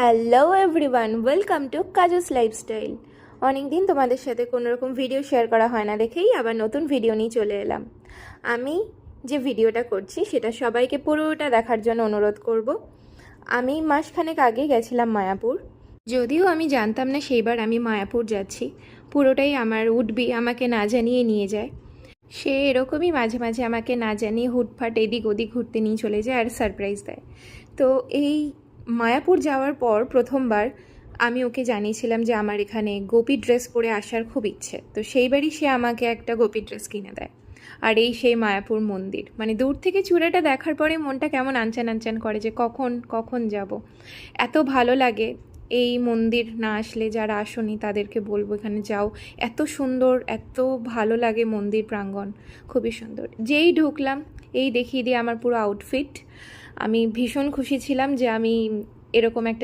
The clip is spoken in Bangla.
Hello everyone, welcome to Kaju's lifestyle. অনেক দিন তোমাদের সাথে কোনো রকম ভিডিও শেয়ার করা হয় না দেখেই আবার নতুন ভিডিও নিয়ে চলে এলাম। আমি যে ভিডিওটা করছি সেটা সবাইকে পুরোটা দেখার জন্য অনুরোধ করব। আমি মাসখানেক আগে গেছিলাম মায়াপুর। যদিও আমি জানতাম না সেইবার আমি মায়াপুর যাচ্ছি, পুরোটাই আমার উডবি আমাকে না জানিয়ে নিয়ে যায়। সে এরকমই মাঝে মাঝে আমাকে না জানিয়ে হুটফাট এদিক ওদিক ঘুরতে নিয়ে চলে যায় আর সারপ্রাইজ দেয়। তো এই মায়াপুর যাওয়ার পর প্রথমবার আমি ওকে জানিয়েছিলাম যে আমার এখানে গোপী ড্রেস পরে আসার খুব ইচ্ছে। তো সেইবারই সে আমাকে একটা গোপী ড্রেস কিনে দেয়। আর এই সেই মায়াপুর মন্দির, মানে দূর থেকে চূড়াটা দেখার পরে মনটা কেমন আনচান আনচান করে যে কখন কখন যাব। এত ভালো লাগে। এই মন্দির না আসলে, যারা আসনি তাদেরকে বলবো এখানে যাও। এত সুন্দর, এত ভালো লাগে মন্দির প্রাঙ্গণ, খুবই সুন্দর। যেই ঢুকলাম এই দেখিয়ে দিয়ে আমার পুরো আউটফিট। আমি ভীষণ খুশি ছিলাম যে আমি এরকম একটা